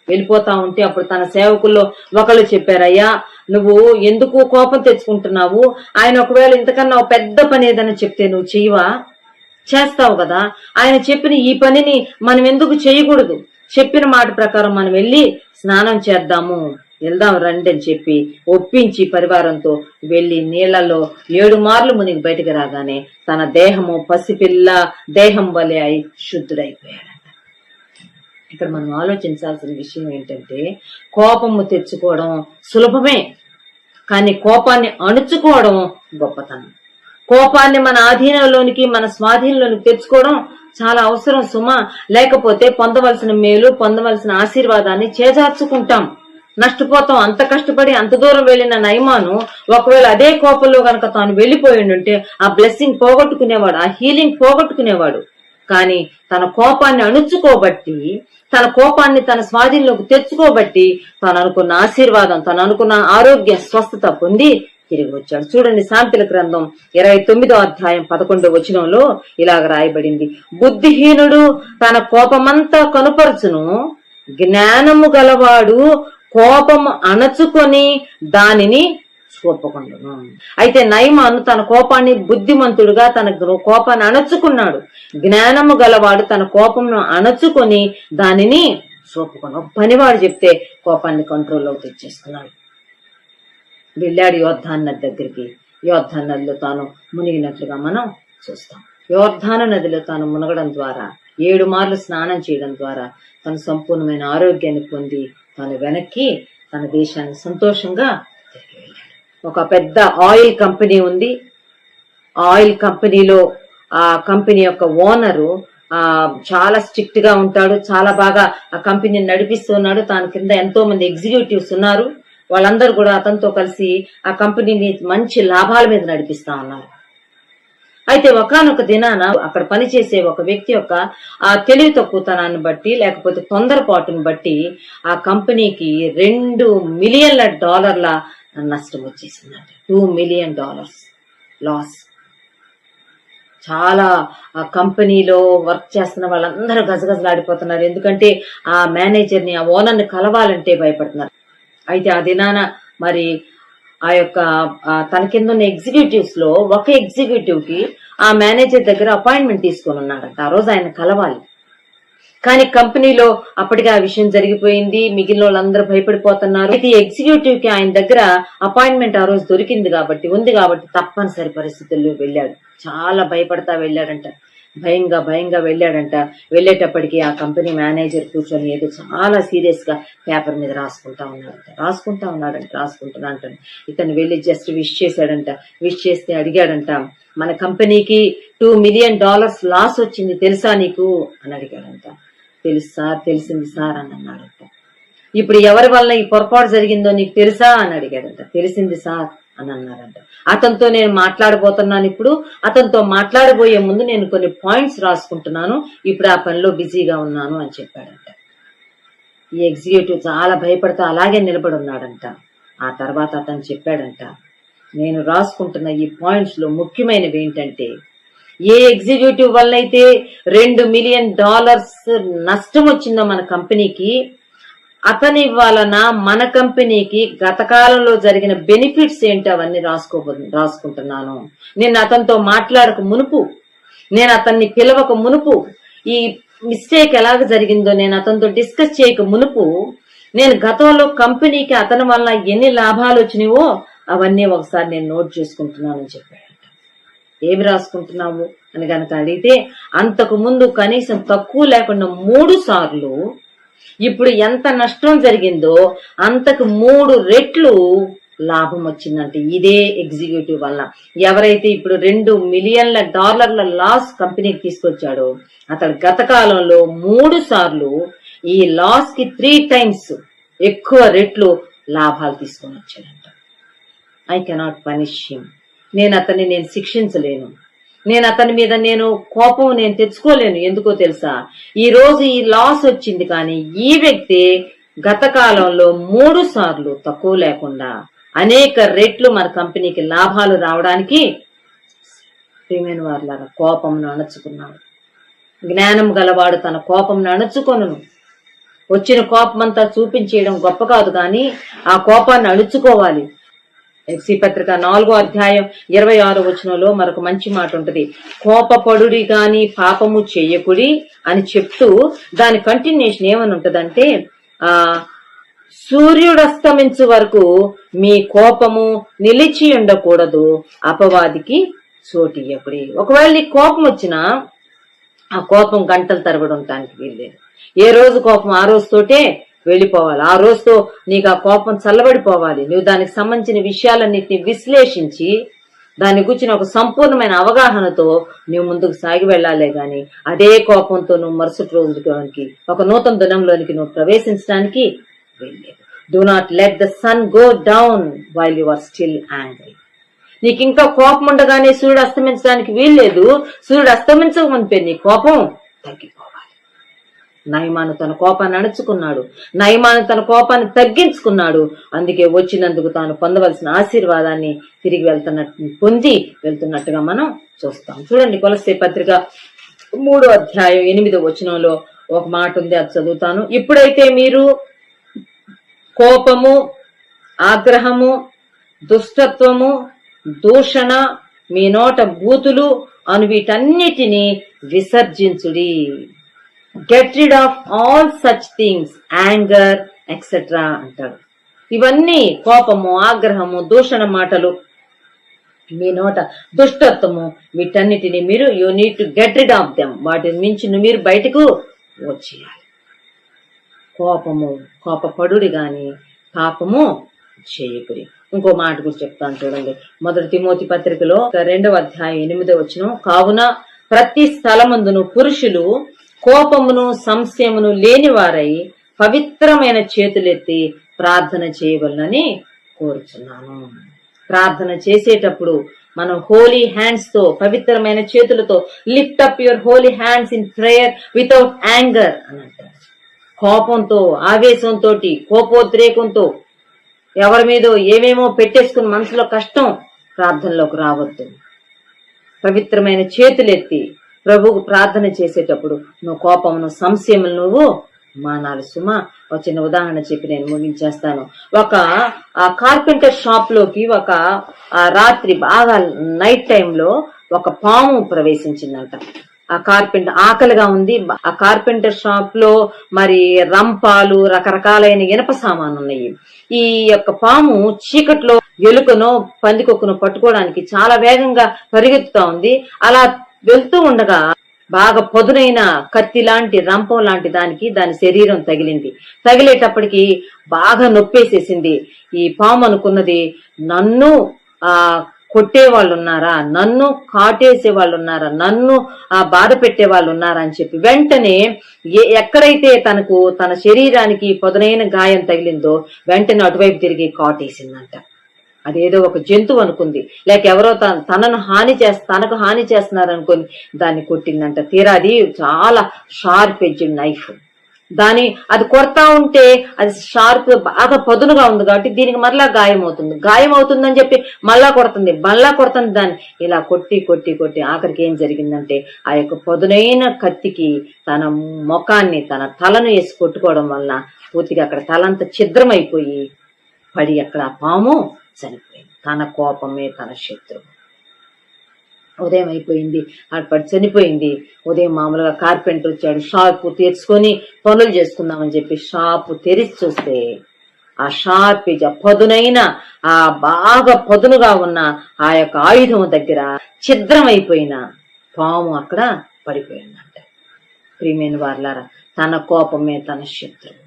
వెళ్ళిపోతా ఉంటే అప్పుడు తన సేవకుల్లో ఒకళ్ళు చెప్పారయ్యా, నువ్వు ఎందుకు కోపం తెచ్చుకుంటున్నావు, ఆయన ఒకవేళ ఇంతకన్నా పెద్ద పని ఏదైనా చెప్తే నువ్వు చెయ్యవా, చేస్తావు కదా, ఆయన చెప్పిన ఈ పనిని మనం ఎందుకు చేయకూడదు, చెప్పిన మాట ప్రకారం మనం వెళ్ళి స్నానం చేద్దాము, వెళ్దాం రండి అని చెప్పి ఒప్పించి పరివారంతో వెళ్లి నీళ్లలో 7 మార్లు మునిగి బయటకు రాగానే తన దేహము పసిపిల్ల దేహం వలె అయి శుద్ధుడైపోయాడంట. ఇక్కడ మనం ఆలోచించాల్సిన విషయం ఏంటంటే, కోపము తెచ్చుకోవడం సులభమే, కానీ కోపాన్ని అణుచుకోవడం గొప్పతనం. కోపాన్ని మన ఆధీనంలోనికి, మన స్వాధీనంలోనికి తెచ్చుకోవడం చాలా అవసరం సుమా. లేకపోతే పొందవలసిన మేలు, పొందవలసిన ఆశీర్వాదాన్ని చేజార్చుకుంటాం, నష్టపోతాం. అంత కష్టపడి అంత దూరం వెళ్లిన నయమాను ఒకవేళ అదే కోపంలో గనక తాను వెళ్లిపోయిండుంటే ఆ బ్లెస్సింగ్ పోగొట్టుకునేవాడు, ఆ హీలింగ్ పోగొట్టుకునేవాడు. కానీ తన కోపాన్ని అణుచుకోబట్టి, తన కోపాన్ని తన స్వాధీనంలోకి తెచ్చుకోబట్టి తాను అనుకున్న ఆశీర్వాదం, తను అనుకున్న ఆరోగ్య స్వస్థత పొంది తిరిగి వచ్చాడు. చూడండి, సామెతల గ్రంథం 29వ అధ్యాయం 11వ వచనంలో ఇలాగ రాయబడింది, బుద్ధిహీనుడు తన కోపమంతా కనుపరచును, జ్ఞానము గలవాడు కోపము అణచుకొని దానిని చూపకుండును. అయితే నయమాను తన కోపాన్ని బుద్ధిమంతుడుగా తన కోపాన్ని అణచుకున్నాడు. జ్ఞానము గలవాడు తన కోపమును అణచుకొని దానిని చూపుకున్నాడు. పనివాడు చెప్తే కోపాన్ని కంట్రోల్లోకి తెచ్చేసుకున్నాడు. వెళ్ళాడు యోర్దాను నది దగ్గరికి. యోర్దాను నదిలో తాను మునిగినట్లుగా మనం చూస్తాం. యోర్దాను నదిలో తాను మునగడం ద్వారా, 7 మార్లు స్నానం చేయడం ద్వారా తన సంపూర్ణమైన ఆరోగ్యాన్ని పొంది తాను వెనక్కి తన దేశాన్ని సంతోషంగా తిరిగి వెళ్ళాడు. ఒక పెద్ద ఆయిల్ కంపెనీ ఉంది. ఆయిల్ కంపెనీలో ఆ కంపెనీ యొక్క ఓనరు చాలా స్ట్రిక్ట్ గా ఉంటాడు. చాలా బాగా ఆ కంపెనీని నడిపిస్తున్నాడు. తాను కింద ఎంతో మంది ఎగ్జిక్యూటివ్స్ ఉన్నారు. వాళ్ళందరూ కూడా అతనితో కలిసి ఆ కంపెనీని మంచి లాభాల మీద నడిపిస్తా ఉన్నారు. అయితే ఒకానొక దినాన అక్కడ పనిచేసే ఒక వ్యక్తి యొక్క ఆ తెలివి తక్కువతనాన్ని బట్టి, లేకపోతే తొందరపాటును బట్టి ఆ కంపెనీకి $2 మిలియన్ల నష్టం వచ్చేసిందంట. $2 మిలియన్ లాస్. చాలా ఆ కంపెనీలో వర్క్ చేస్తున్న వాళ్ళందరూ గజగజలాడిపోతున్నారు. ఎందుకంటే ఆ మేనేజర్ని, ఆ ఓనర్ని కలవాలంటే భయపడుతున్నారు. అయితే ఆ దినాన మరి ఆ యొక్క తన కింద ఉన్న ఎగ్జిక్యూటివ్స్ లో ఒక ఎగ్జిక్యూటివ్ కి ఆ మేనేజర్ దగ్గర అపాయింట్మెంట్ తీసుకొని ఉన్నాడంట. ఆ రోజు ఆయన కలవాలి. కానీ కంపెనీలో అప్పటికే ఆ విషయం జరిగిపోయింది. మిగిలిన వాళ్ళందరూ భయపడిపోతున్నారు. అయితే ఎగ్జిక్యూటివ్ కి ఆయన దగ్గర అపాయింట్మెంట్ ఆ రోజు దొరికింది కాబట్టి, ఉంది కాబట్టి తప్పనిసరి పరిస్థితుల్లో వెళ్ళాడు. చాలా భయపడతా వెళ్ళాడంట. భయంగా వెళ్ళాడంట. వెళ్ళేటప్పటికి ఆ కంపెనీ మేనేజర్ కూర్చొని ఏదో చాలా సీరియస్ గా పేపర్ మీద రాసుకుంటున్నాడంట. ఇతను వెళ్ళి జస్ట్ విష్ చేశాడంట. విష్ చేస్తే అడిగాడంట, మన కంపెనీకి $2 million లాస్ వచ్చింది తెలుసా నీకు అని అడిగాడంట. తెలుసు సార్, తెలిసింది సార్ అని అన్నాడంట. ఇప్పుడు ఎవరి వల్ల ఈ పొరపాటు జరిగిందో నీకు తెలుసా అని అడిగాడంట. తెలిసింది సార్ అని అన్నారంట. అతనితో నేను మాట్లాడబోతున్నాను. ఇప్పుడు అతనితో మాట్లాడబోయే ముందు నేను కొన్ని పాయింట్స్ రాసుకుంటున్నాను, ఇప్పుడు ఆ పనిలో బిజీగా ఉన్నాను అని చెప్పాడంట. ఈ ఎగ్జిక్యూటివ్ చాలా భయపడుతూ అలాగే నిలబడి ఉన్నాడంట. ఆ తర్వాత అతను చెప్పాడంట, నేను రాసుకుంటున్న ఈ పాయింట్స్ లో ముఖ్యమైనవి ఏంటంటే, ఏ ఎగ్జిక్యూటివ్ వల్ల అయితే $2 million నష్టం వచ్చిందో మన కంపెనీకి, అతని వలన మన కంపెనీకి గత కాలంలో జరిగిన బెనిఫిట్స్ ఏంటి అవన్నీ రాసుకుంటున్నాను. నేను అతనితో మాట్లాడక మునుపు, నేను అతన్ని పిలవక మునుపు, ఈ మిస్టేక్ ఎలాగ జరిగిందో నేను అతనితో డిస్కస్ చేయక మునుపు, నేను గతంలో కంపెనీకి అతని వల్ల ఎన్ని లాభాలు వచ్చినాయో అవన్నీ ఒకసారి నేను నోట్ చేసుకుంటున్నానని చెప్పాడంట. ఏమి రాసుకుంటున్నావు అని కనుక అడిగితే, అంతకు ముందు కనీసం తక్కువ లేకుండా 3 సార్లు ఇప్పుడు ఎంత నష్టం జరిగిందో అంతకు 3 రెట్లు లాభం వచ్చిందంటే ఇదే ఎగ్జిక్యూటివ్ వల్ల. ఎవరైతే ఇప్పుడు $2 million లాస్ కంపెనీకి తీసుకొచ్చాడో అతడు గత కాలంలో 3 సార్లు ఈ లాస్ కి 3 times ఎక్కువ రెట్లు లాభాలు తీసుకొని వచ్చాడంట. I cannot punish him. నేను అతన్ని శిక్షించలేను. నేను అతని మీద కోపం తెచ్చుకోలేను. ఎందుకో తెలుసా, ఈ రోజు ఈ లాస్ వచ్చింది, కానీ ఈ వ్యక్తి గత కాలంలో 3 సార్లు తక్కువ లేకుండా అనేక రెట్లు మన కంపెనీకి లాభాలు రావడానికి ప్రియమైన వారులారా కోపంను అణచుకున్నాడు. జ్ఞానం గలవాడు తన కోపంను అణచుకొనును. వచ్చిన కోపమంతా చూపించేయడం గొప్ప కాదు, కానీ ఆ కోపాన్ని అణుచుకోవాలి. ఎఫ్సీ పత్రిక 4వ అధ్యాయం 26వ వచనంలో మరొక మంచి మాట ఉంటది. కోపపడుడి గాని పాపము చెయ్యకుడి అని చెప్తూ దాని కంటిన్యూషన్ ఏమని ఉంటదంటే, సూర్యుడస్తమించు వరకు మీ కోపము నిలిచి ఉండకూడదు, అపవాదికి చోటియ్యకుడి. ఒకవేళ నీకు కోపం వచ్చినా ఆ కోపం గంటల తరబడి ఉండటానికి వీల్లేదు. ఏ రోజు కోపం ఆ రోజుతోటే వెళ్ళిపోవాలి. ఆ రోజుతో నీకు ఆ కోపం చల్లబడిపోవాలి. నువ్వు దానికి సంబంధించిన విషయాలన్నిటిని విశ్లేషించి దాని గురించిన ఒక సంపూర్ణమైన అవగాహనతో నువ్వు ముందుకు సాగి వెళ్లాలే గాని అదే కోపంతో నువ్వు మరుసటి రోజులోనికి ఒక నూతన దినంలోనికి నువ్వు ప్రవేశించడానికి వెళ్ళలేదు. Do not let the sun go down while you are still angry. నీకు ఇంకా కోపం ఉండగానే సూర్యుడు అస్తమించడానికి వీల్లేదు. సూర్యుడు అస్తమించక మునిపే నీ కోపం తగ్గిపోవాలి. నయమాను తన కోపాన్ని అణుచుకున్నాడు. నయమాను తన కోపాన్ని తగ్గించుకున్నాడు. అందుకే వచ్చినందుకు తాను పొందవలసిన ఆశీర్వాదాన్ని తిరిగి పొంది వెళ్తున్నట్టుగా మనం చూస్తాం. చూడండి, కొలస్సే పత్రిక 3వ అధ్యాయం 8వ వచనంలో ఒక మాట ఉంది, అది చదువుతాను. ఇప్పుడైతే మీరు కోపము, ఆగ్రహము, దుష్టత్వము, దూషణ, మీ నోట బూతులు అను వీటన్నిటినీ విసర్జించుడి. Get rid of all such things, anger etcetera అంటాడు. ఇవన్నీ కోపము, ఆగ్రహము, దూషణ మాటలు, మీ నోట దుష్టత్వము, వీటన్నిటిని మీరు you need to get rid of them. వాటిని మించి మీరు బయటకు వచ్చేయాలి. కోపపడుడి గాని పాపము చేయకుడి. ఇంకో మాట గురించి చెప్తాను చూడండి. 1 తిమోతి పత్రికలో 2వ అధ్యాయం 8వ వచనం, కావున ప్రతి స్థలమందును పురుషులు కోపమును సంశయమును లేనివారై పవిత్రమైన చేతులెత్తి ప్రార్థన చేయవలనని కోరుచున్నాను. ప్రార్థన చేసేటప్పుడు మనం హోలీ హ్యాండ్స్ తో, పవిత్రమైన చేతులతో, lift up your holy hands in prayer without anger అని అంటారు. కోపంతో, ఆవేశంతో, కోపోద్రేకంతో ఎవరి మీదో ఏమేమో పెట్టేసుకుని మనసులో కష్టం ప్రార్థనలోకి రావద్దు. పవిత్రమైన చేతులెత్తి ప్రభువుకు ప్రార్థన చేసేటప్పుడు నువ్వు కోపమును, సంశయములు నువ్వు మానాలి సుమా. ఒక చిన్న ఉదాహరణ చెప్పి నేను ముగించేస్తాను. ఒక కార్పెంటర్ షాప్ లోకి ఒక రాత్రి బాగా నైట్ టైంలో ఒక పాము ప్రవేశించిందంట. ఆ కార్పెంటర్ ఆకలిగా ఉంది. ఆ కార్పెంటర్ షాప్ లో మరి రంపాలు, రకరకాలైన ఇనప సామాను ఉన్నాయి. ఈ యొక్క పాము చీకట్లో ఎలుకనో పందికొక్కును పట్టుకోవడానికి చాలా వేగంగా పరిగెత్తుతా ఉంది. అలా వెళ్తూ ఉండగా బాగా పదునైన కత్తి లాంటి రంపం లాంటి దాని శరీరం తగిలింది. తగిలేటప్పటికి బాగా నొప్పేసేసింది. ఈ పాము అనుకున్నది, నన్ను కొట్టే వాళ్ళు ఉన్నారా, నన్ను కాటేసే వాళ్ళు ఉన్నారా, నన్ను బాధ పెట్టే వాళ్ళు ఉన్నారా అని చెప్పి వెంటనే ఎక్కడైతే తన శరీరానికి పదునైన గాయం తగిలిందో వెంటనే అటువైపు తిరిగి కాటేసిందంట. అదేదో ఒక జంతువు అనుకుంది, లేక ఎవరో తనకు హాని చేస్తున్నారు అనుకుని దాన్ని కొట్టిందంట. తీరా అది చాలా షార్ప్ ఎడ్జ్డ్ నైఫ్. అది కొడతా ఉంటే అది షార్ప్ బాగా పదునుగా ఉంది కాబట్టి దీనికి మరలా గాయం అవుతుందని చెప్పి మళ్ళా కొడుతుంది దాన్ని. ఇలా కొట్టి ఆఖరికి ఏం జరిగిందంటే ఆ యొక్క పదునైన కత్తికి తన ముఖాన్ని, తన తలను వేసి కొట్టుకోవడం వల్ల పూర్తిగా అక్కడ తలంతా ఛిద్రమైపోయి పడి అక్కడ ఆ పాము చనిపోయింది. తన కోపమే తన శత్రువు. ఉదయం అయిపోయింది, పడి చనిపోయింది. ఉదయం మామూలుగా కార్పెంటర్ వచ్చాడు, షార్ప్ తెరుచుకొని పనులు చేసుకుందామని చెప్పి షాపు తెరిచి చూస్తే ఆ షార్ప్ పదునైన బాగా పదునుగా ఉన్న ఆ యొక్క ఆయుధం దగ్గర ఛిద్రమైపోయిన పాము అక్కడ పడిపోయిందంట. ప్రియమైన వారలారా, తన కోపమే తన శత్రువు.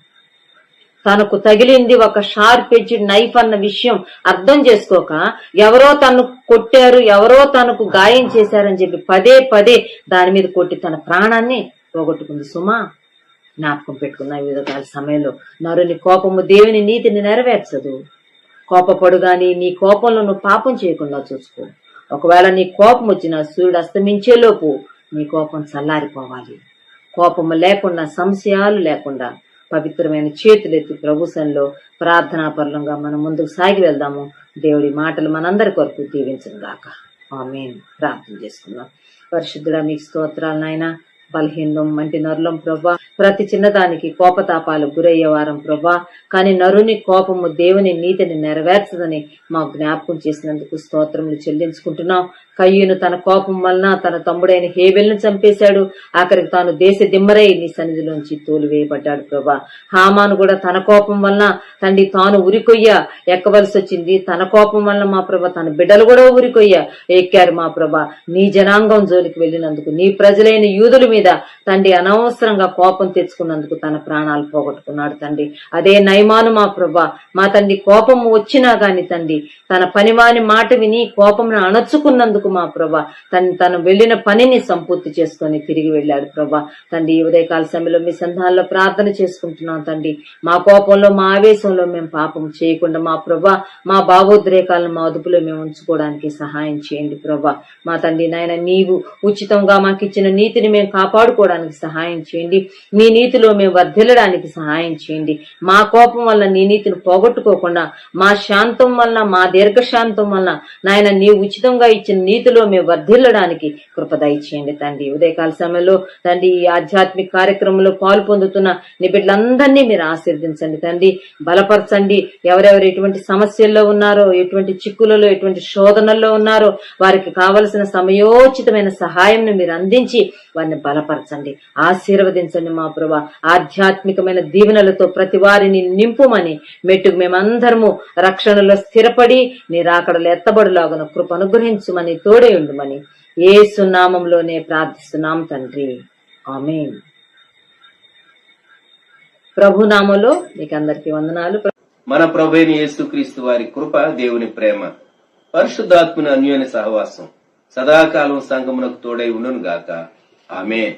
తనకు తగిలింది ఒక షార్ప్ ఎడ్జ్డ్ నైఫ్ అన్న విషయం అర్థం చేసుకోక ఎవరో తను కొట్టారు, ఎవరో తనకు గాయం చేశారని చెప్పి పదే దాని మీద కొట్టి తన ప్రాణాన్ని పోగొట్టుకుంది. సుమా, జ్ఞాపకం పెట్టుకున్న వివిధ కాల సమయంలో నరుని కోపము దేవుని నీతిని నెరవేర్చదు. కోపపడు గాని నీ కోపంలో నువ్వు పాపం చేయకుండా చూసుకో. ఒకవేళ నీ కోపం వచ్చిన సూర్యుడు అస్తమించేలోపు నీ కోపం చల్లారిపోవాలి. కోపము లేకుండా, సంశయాలు లేకుండా పవిత్రమైన చేతులెత్తి ప్రభుసంలో ప్రార్థనాపరులంగా మనం ముందుకు సాగి వెళ్దాము. దేవుడి మాటలు మనందరి కొరకు దీవించును గాక. ఆమేన్. ప్రార్థన చేసుకుందాం. పరిశుద్ధుడా, మీకు స్తోత్రాలు నాయన. బలహీనం, మంటి నరులం ప్రభా, ప్రతి చిన్నదానికి కోపతాపాలకు గురయ్యే వారం ప్రభా. కానీ నరుని కోపము దేవుని నీతిని నెరవేర్చదని మాకు జ్ఞాపకం చేసినందుకు స్తోత్రములు చెల్లించుకుంటున్నాం. కయ్యూను తన కోపం వలన తన తమ్ముడైన హేబెల్ను చంపేశాడు. ఆఖరికి తాను దేశ దిమ్మరై నీ సన్నిధిలోంచి తోలివేయబడ్డాడు ప్రభా. హామాను కూడా తన కోపం వలన తాను ఉరికొయ్య ఎక్కవలసి వచ్చింది. తన కోపం వలన మా ప్రభా తన బిడ్డలు కూడా ఉరికొయ్య ఎక్కారు మా ప్రభా. నీ జనాంగం జోలికి వెళ్ళినందుకు, నీ ప్రజలైన యూదుల మీద తండ్రి అనవసరంగా కోపం తెచ్చుకున్నందుకు తన ప్రాణాలు పోగొట్టుకున్నాడు తండ్రి. అదే నయమాను మా ప్రభా, మా తండ్రి కోపం వచ్చినా గాని తండ్రి తన పనివాని మాట విని కోపంను అణచుకున్నందుకు మా ప్రభా తను వెళ్లిన పనిని సంపూర్తి చేసుకుని తిరిగి వెళ్ళాడు ప్రభా. తండ్రి ఉదయకాల సమయంలో మీ సంధానంలో ప్రార్థన చేసుకుంటున్నాం తండ్రి. మా కోపంలో, మా ఆవేశంలో మేము పాపం చేయకుండా మా ప్రభా మా భావోద్రేకాలను మా అదుపులో మేము ఉంచుకోవడానికి సహాయం చేయండి ప్రభా. మా తండ్రి నాయన, నీవు ఉచితంగా మాకు ఇచ్చిన నీతిని మేము కాపాడుకోవడానికి సహాయం చేయండి. మీ నీతిలో మేము వర్ధిల్లడానికి సహాయం చేయండి. మా కోపం వల్ల నీ నీతిని పోగొట్టుకోకుండా మా శాంతం వలన, మా దీర్ఘశాంతం వలన నాయన నీవు ఉచితంగా ఇచ్చిన నీతిలో మేము వర్ధిల్లడానికి కృప దయచేయండి తండ్రి. ఉదయకాల సమయంలో తండ్రి ఈ ఆధ్యాత్మిక కార్యక్రమంలో పాలు పొందుతున్న నీ బిడ్డలందరినీ మీరు ఆశీర్వదించండి తండ్రి. బలపరచండి. ఎవరెవరు ఎటువంటి సమస్యల్లో ఉన్నారో, ఎటువంటి చిక్కులలో, ఎటువంటి శోధనల్లో ఉన్నారో వారికి కావలసిన సమయోచితమైన సహాయం మీరు అందించి వారిని బలపరచండి, ఆశీర్వదించండి మా ప్రభా. ఆధ్యాత్మికమైన దీవెనలతో ప్రతి వారిని నింపుమని, మెట్టుకు మేమందరము రక్షణలో స్థిరపడి నీ రాకడలో ఎత్తబడులాగున కృప అనుగ్రహించుమని, తోడే ఉండుమని యేసు నామములోనే ప్రార్థిస్తున్నాం తండ్రి. ఆమేన్. ప్రభు నామములో మీకు అందరికీ వందనాలు. మన ప్రభువైన యేసుక్రీస్తు వారి కృప, దేవుని ప్రేమ, పరిశుద్ధాత్మని అన్యోన్య సహవాసం సదాకాలం సంగమునకు తోడై ఉండును గాక. ఆమేన్.